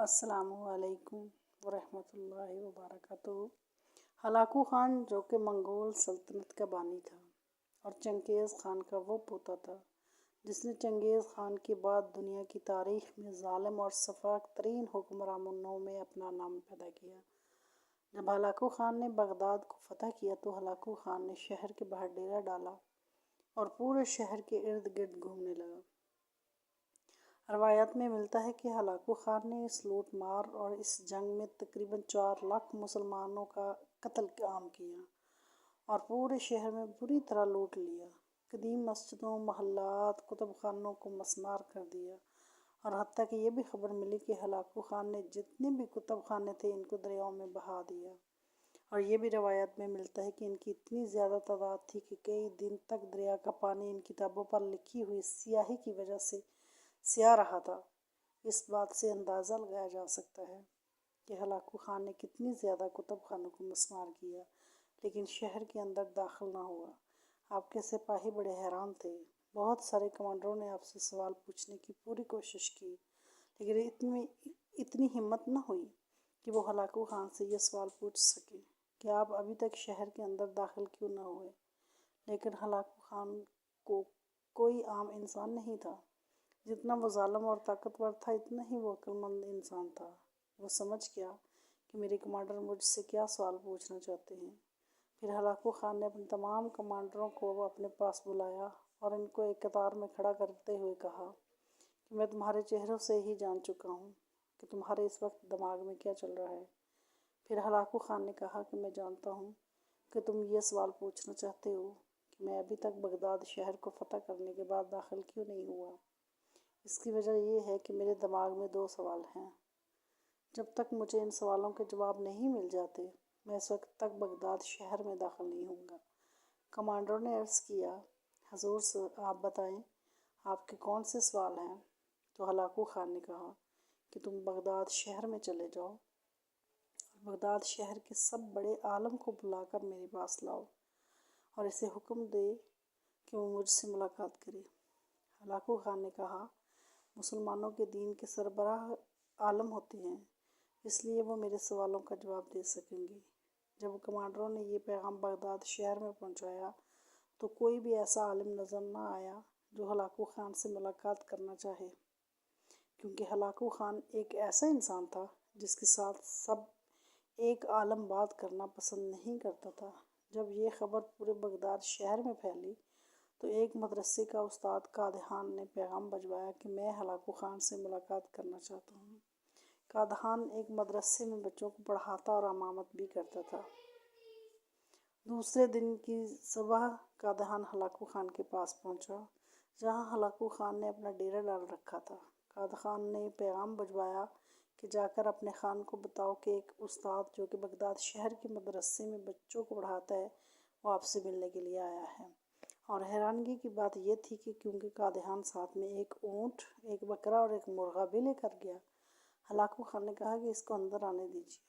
السلام علیکم ورحمۃ اللہ وبرکاتہ۔ ہلاکو خان جو کہ منگول سلطنت کا بانی تھا اور چنگیز خان کا وہ پوتا تھا جس نے چنگیز خان کے بعد دنیا کی تاریخ میں ظالم اور سفاک ترین حکمرانوں میں اپنا نام پیدا کیا۔ جب ہلاکو خان نے بغداد کو فتح کیا تو ہلاکو خان نے شہر کے باہر ڈیرا ڈالا اور پورے شہر کے ارد گرد گھومنے لگا۔ روایات میں ملتا ہے کہ ہلاکو خان نے اس لوٹ مار اور اس جنگ میں تقریباً 4 لاکھ مسلمانوں کا قتل عام کیا اور پورے شہر میں بری طرح لوٹ لیا۔ قدیم مسجدوں، محلات، کتب خانوں کو مسمار کر دیا اور حتیٰ کہ یہ بھی خبر ملی کہ ہلاکو خان نے جتنے بھی کتب خانے تھے ان کو دریاؤں میں بہا دیا۔ اور یہ بھی روایات میں ملتا ہے کہ ان کی اتنی زیادہ تعداد تھی کہ کئی دن تک دریا کا پانی ان کتابوں پر لکھی ہوئی سیاہی کی وجہ سے سیاہ رہا تھا۔ اس بات سے اندازہ لگایا جا سکتا ہے کہ ہلاکو خان نے کتنی زیادہ کتب خانوں کو مسمار کیا لیکن شہر کے اندر داخل نہ ہوا۔ آپ کے سپاہی بڑے حیران تھے۔ بہت سارے کمانڈروں نے آپ سے سوال پوچھنے کی پوری کوشش کی لیکن اتنی ہمت نہ ہوئی کہ وہ ہلاکو خان سے یہ سوال پوچھ سکے کہ آپ ابھی تک شہر کے اندر داخل کیوں نہ ہوئے۔ لیکن ہلاکو خان کو کوئی عام انسان نہیں تھا۔ جتنا وہ ظالم اور طاقتور تھا اتنا ہی وہ عقل مند انسان تھا۔ وہ سمجھ گیا کہ میرے کمانڈر مجھ سے کیا سوال پوچھنا چاہتے ہیں۔ پھر ہلاکو خان نے اپنے تمام کمانڈروں کو اپنے پاس بلایا اور ان کو ایک قطار میں کھڑا کرتے ہوئے کہا کہ میں تمہارے چہروں سے ہی جان چکا ہوں کہ تمہارے اس وقت دماغ میں کیا چل رہا ہے۔ پھر ہلاکو خان نے کہا کہ میں جانتا ہوں کہ تم یہ سوال پوچھنا چاہتے ہو کہ میں ابھی تک بغداد شہر کو فتح کرنے کے بعد داخل کیوں نہیں ہوا۔ اس کی وجہ یہ ہے کہ میرے دماغ میں 2 سوال ہیں۔ جب تک مجھے ان سوالوں کے جواب نہیں مل جاتے میں اس وقت تک بغداد شہر میں داخل نہیں ہوں گا۔ کمانڈروں نے عرض کیا، حضور آپ بتائیں آپ کے کون سے سوال ہیں؟ تو ہلاکو خان نے کہا کہ تم بغداد شہر میں چلے جاؤ اور بغداد شہر کے سب بڑے عالم کو بلا کر میرے پاس لاؤ اور اسے حکم دے کہ وہ مجھ سے ملاقات کرے۔ ہلاکو خان نے کہا، مسلمانوں کے دین کے سربراہ عالم ہوتے ہیں اس لیے وہ میرے سوالوں کا جواب دے سکیں گے۔ جب کمانڈروں نے یہ پیغام بغداد شہر میں پہنچایا تو کوئی بھی ایسا عالم نظر نہ آیا جو ہلاکو خان سے ملاقات کرنا چاہے، کیونکہ ہلاکو خان ایک ایسا انسان تھا جس کے ساتھ سب ایک عالم بات کرنا پسند نہیں کرتا تھا۔ جب یہ خبر پورے بغداد شہر میں پھیلی تو ایک مدرسے کا استاد قادحان نے پیغام بھجوایا کہ میں ہلاکو خان سے ملاقات کرنا چاہتا ہوں۔ قادحان ایک مدرسے میں بچوں کو پڑھاتا اور امامت بھی کرتا تھا۔ دوسرے دن کی صبح قادحان ہلاکو خان کے پاس پہنچا جہاں ہلاکو خان نے اپنا ڈیرا ڈال رکھا تھا۔ قادحان نے پیغام بھجوایا کہ جا کر اپنے خان کو بتاؤ کہ ایک استاد جو کہ بغداد شہر کے مدرسے میں بچوں کو پڑھاتا ہے وہ آپ سے ملنے کے لیے آیا ہے۔ اور حیرانگی کی بات یہ تھی کہ کیونکہ قادحان ساتھ میں ایک اونٹ، ایک بکرا اور ایک مرغا بھی لے کر گیا۔ ہلاکو خان نے کہا کہ اس کو اندر آنے دیجیے۔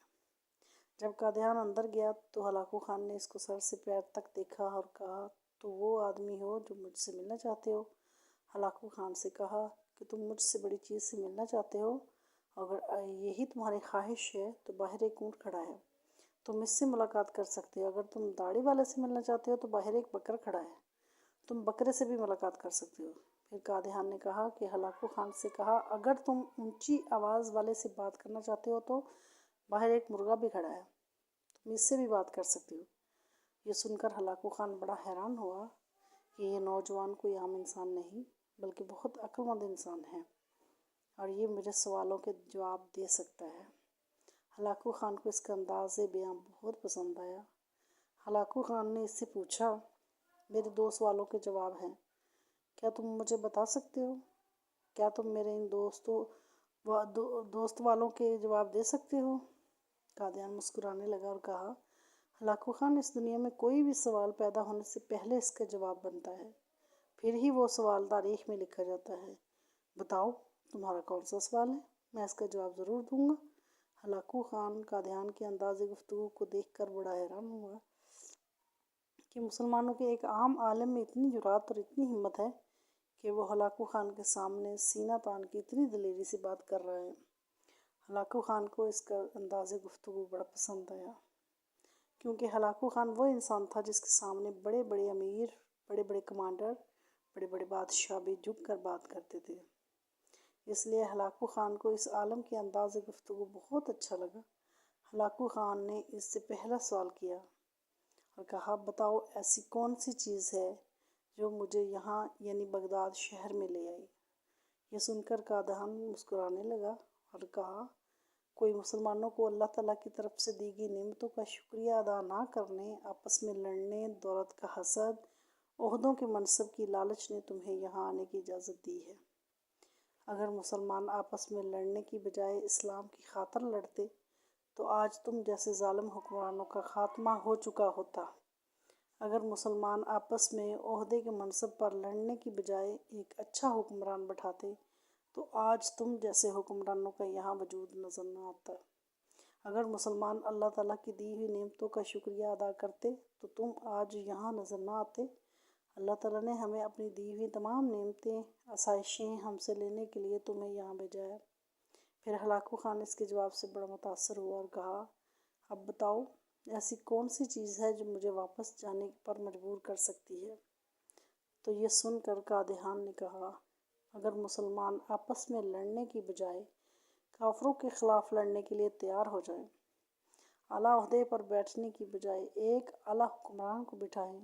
جب قادحان اندر گیا تو ہلاکو خان نے اس کو سر سے پیر تک دیکھا اور کہا، تو وہ آدمی ہو جو مجھ سے ملنا چاہتے ہو؟ ہلاکو خان سے کہا کہ تم مجھ سے بڑی چیز سے ملنا چاہتے ہو؟ اگر یہی تمہاری خواہش ہے تو باہر ایک اونٹ کھڑا ہے، تم اس سے ملاقات کر سکتے ہو۔ اگر تم داڑھی والے سے ملنا چاہتے ہو تو باہر ایک بکرا کھڑا ہے، تم بکرے سے بھی ملاقات کر سکتے ہو۔ پھر قادحان نے کہا کہ ہلاکو خان سے کہا، اگر تم اونچی آواز والے سے بات کرنا چاہتے ہو تو باہر ایک مرغا بھی کھڑا ہے، تم اس سے بھی بات کر سکتے ہو۔ یہ سن کر ہلاکو خان بڑا حیران ہوا کہ یہ نوجوان کوئی عام انسان نہیں بلکہ بہت عقل مند انسان ہے اور یہ میرے سوالوں کے جواب دے سکتا ہے۔ ہلاکو خان کو اس کا انداز بیاں بہت پسند آیا۔ ہلاکو خان نے اس سے پوچھا، میرے 2 سوالوں کے جواب ہیں، کیا تم مجھے بتا سکتے ہو؟ کیا تم میرے ان دوست والوں کے جواب دے سکتے ہو؟ قادحان مسکرانے لگا اور کہا، ہلاکو خان، اس دنیا میں کوئی بھی سوال پیدا ہونے سے پہلے اس کا جواب بنتا ہے، پھر ہی وہ سوال تاریخ میں لکھا جاتا ہے۔ بتاؤ تمہارا کون سا سوال ہے، میں اس کا جواب ضرور دوں گا۔ ہلاکو خان قادحان کے انداز گفتگو کو دیکھ کر بڑا حیران ہوا کہ مسلمانوں کے ایک عام عالم میں اتنی جرأت اور اتنی ہمت ہے کہ وہ ہلاکو خان کے سامنے سینہ تان کے اتنی دلیری سے بات کر رہا ہے۔ ہلاکو خان کو اس کا انداز گفتگو بڑا پسند آیا، کیونکہ ہلاکو خان وہ انسان تھا جس کے سامنے بڑے بڑے امیر، بڑے بڑے کمانڈر، بڑے بڑے بادشاہ بھی جھک کر بات کرتے تھے۔ اس لیے ہلاکو خان کو اس عالم کے انداز گفتگو بہت اچھا لگا۔ ہلاکو خان نے اس سے پہلا سوال کیا اور کہا، بتاؤ ایسی کون سی چیز ہے جو مجھے یہاں یعنی بغداد شہر میں لے آئی؟ یہ سن کر قادیان مسکرانے لگا اور کہا، کوئی مسلمانوں کو اللہ تعالیٰ کی طرف سے دی گئی نعمتوں کا شکریہ ادا نہ کرنے، آپس میں لڑنے، دولت کا حسد، عہدوں کے منصب کی لالچ نے تمہیں یہاں آنے کی اجازت دی ہے۔ اگر مسلمان آپس میں لڑنے کی بجائے اسلام کی خاطر لڑتے تو آج تم جیسے ظالم حکمرانوں کا خاتمہ ہو چکا ہوتا۔ اگر مسلمان آپس میں عہدے کے منصب پر لڑنے کی بجائے ایک اچھا حکمران بٹھاتے تو آج تم جیسے حکمرانوں کا یہاں وجود نظر نہ آتا۔ اگر مسلمان اللہ تعالیٰ کی دی ہوئی نعمتوں کا شکریہ ادا کرتے تو تم آج یہاں نظر نہ آتے۔ اللہ تعالیٰ نے ہمیں اپنی دی ہوئی تمام نعمتیں، آسائشیں ہم سے لینے کے لیے تمہیں یہاں بھیجا ہے۔ پھر ہلاکو خان اس کے جواب سے بڑا متاثر ہوا اور کہا، اب بتاؤ ایسی کون سی چیز ہے جو مجھے واپس جانے پر مجبور کر سکتی ہے؟ تو یہ سن کر قادیان نے کہا، اگر مسلمان آپس میں لڑنے کی بجائے کافروں کے خلاف لڑنے کے لیے تیار ہو جائیں، اعلیٰ عہدے پر بیٹھنے کی بجائے ایک اعلیٰ حکمران کو بٹھائیں،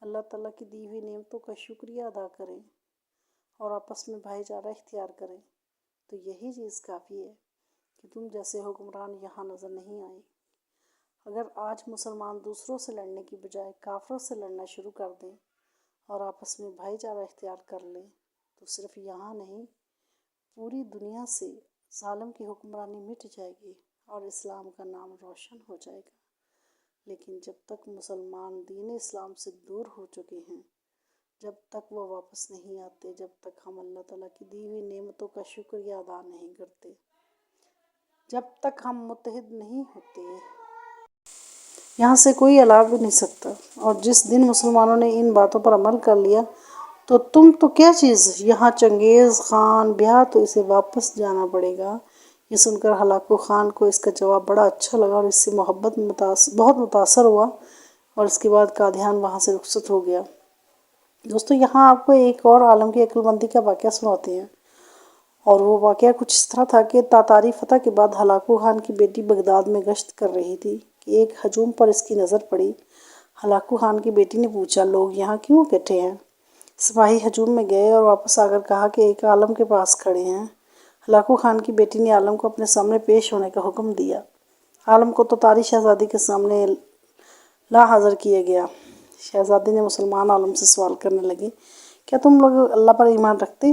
اللہ تعالیٰ کی دی ہوئی نعمتوں کا شکریہ ادا کریں اور آپس میں بھائی چارہ اختیار کریں، تو یہی چیز کافی ہے کہ تم جیسے حکمران یہاں نظر نہیں آئے۔ اگر آج مسلمان دوسروں سے لڑنے کی بجائے کافروں سے لڑنا شروع کر دیں اور آپس میں بھائی چارہ اختیار کر لیں تو صرف یہاں نہیں، پوری دنیا سے ظالم کی حکمرانی مٹ جائے گی اور اسلام کا نام روشن ہو جائے گا۔ لیکن جب تک مسلمان دین اسلام سے دور ہو چکے ہیں، جب تک وہ واپس نہیں آتے، جب تک ہم اللہ تعالیٰ کی دی ہوئی نعمتوں کا شکریہ ادا نہیں کرتے، جب تک ہم متحد نہیں ہوتے، یہاں سے کوئی الا بھی نہیں سکتا۔ اور جس دن مسلمانوں نے ان باتوں پر عمل کر لیا تو تم تو کیا چیز، یہاں چنگیز خان بیاہ تو اسے واپس جانا پڑے گا۔ یہ سن کر ہلاکو خان کو اس کا جواب بڑا اچھا لگا اور اس سے بہت متاثر ہوا، اور اس کے بعد قادیان وہاں سے رخصت ہو گیا۔ دوستو، یہاں آپ کو ایک اور عالم کی عقل مندی کا واقعہ سناتے ہیں، اور وہ واقعہ کچھ اس طرح تھا کہ تاتاری فتح کے بعد ہلاکو خان کی بیٹی بغداد میں گشت کر رہی تھی کہ ایک ہجوم پر اس کی نظر پڑی۔ ہلاکو خان کی بیٹی نے پوچھا، لوگ یہاں کیوں اکٹھے ہیں؟ سپاہی ہجوم میں گئے اور واپس آ کر کہا کہ ایک عالم کے پاس کھڑے ہیں۔ ہلاکو خان کی بیٹی نے عالم کو اپنے سامنے پیش ہونے کا حکم دیا۔ عالم کو تاتاری شہزادی کے سامنے لا حاضر کیا گیا۔ شہزادی نے مسلمان عالم سے سوال کرنے لگی، کیا تم لوگ اللہ پر ایمان رکھتے؟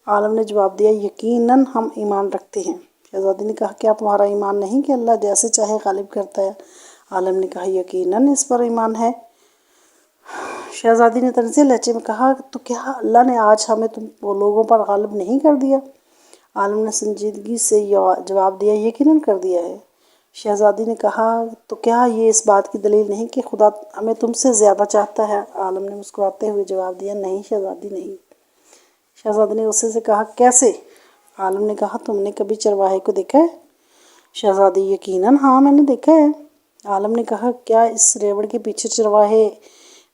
عالم نے جواب دیا، یقیناً ہم ایمان رکھتے ہیں۔ شہزادی نے کہا، کیا تمہارا ایمان نہیں کہ اللہ جیسے چاہے غالب کرتا ہے؟ عالم نے کہا، یقیناً اس پر ایمان ہے۔ شہزادی نے طنزیہ لہجے میں کہا، تو کیا اللہ نے آج ہمیں تم لوگوں پر غالب نہیں کر دیا؟ عالم نے سنجیدگی سے جواب دیا، یقیناً کر دیا ہے۔ شہزادی نے کہا، تو کیا یہ اس بات کی دلیل نہیں کہ خدا ہمیں تم سے زیادہ چاہتا ہے؟ عالم نے مسکراتے ہوئے جواب دیا، نہیں شہزادی نہیں۔ شہزادی نے غصے سے کہا، کیسے؟ عالم نے کہا، تم نے کبھی چرواہے کو دیکھا ہے؟ شہزادی، یقیناً ہاں، میں نے دیکھا ہے۔ عالم نے کہا، کیا اس ریوڑ کے پیچھے چرواہے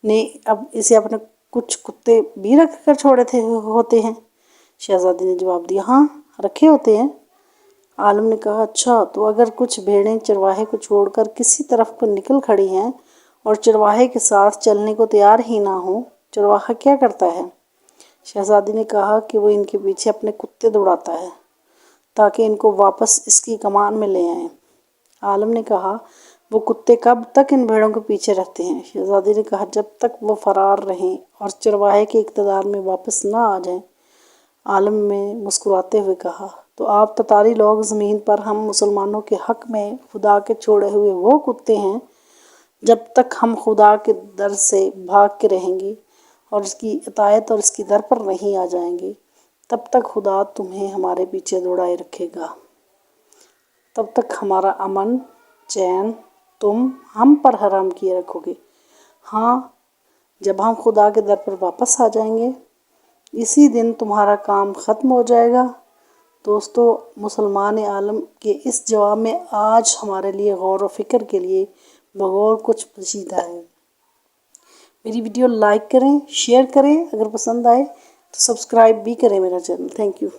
نے اب اسے اپنے کچھ کتے بھی رکھ کر چھوڑے ہوتے ہیں؟ شہزادی نے جواب دیا، ہاں، رکھے ہوتے ہیں۔ عالم نے کہا، اچھا، تو اگر کچھ بھیڑیں چرواہے کو چھوڑ کر کسی طرف کو نکل کھڑی ہیں اور چرواہے کے ساتھ چلنے کو تیار ہی نہ ہوں، چرواہا کیا کرتا ہے؟ شہزادی نے کہا کہ وہ ان کے پیچھے اپنے کتے دوڑاتا ہے تاکہ ان کو واپس اس کی کمان میں لے آئیں۔ عالم نے کہا، وہ کتے کب تک ان بھیڑوں کے پیچھے رہتے ہیں؟ شہزادی نے کہا، جب تک وہ فرار رہیں اور چرواہے کے اقتدار میں واپس نہ آ جائیں۔ عالم نے مسکراتے ہوئے کہا، تو آپ تتاری لوگ زمین پر ہم مسلمانوں کے حق میں خدا کے چھوڑے ہوئے وہ کتے ہیں۔ جب تک ہم خدا کے در سے بھاگ کے رہیں گے اور اس کی اطاعت اور اس کی در پر نہیں آ جائیں گے، تب تک خدا تمہیں ہمارے پیچھے دوڑائے رکھے گا۔ تب تک ہمارا امن چین تم ہم پر حرام کیے رکھو گے۔ ہاں، جب ہم خدا کے در پر واپس آ جائیں گے، اسی دن تمہارا کام ختم ہو جائے گا۔ دوستو مسلمان عالم کے اس جواب میں آج ہمارے لیے غور و فکر کے لیے بغور کچھ پوشیدہ ہے۔ میری ویڈیو لائک کریں، شیئر کریں، اگر پسند آئے تو سبسکرائب بھی کریں میرا چینل۔ Thank you.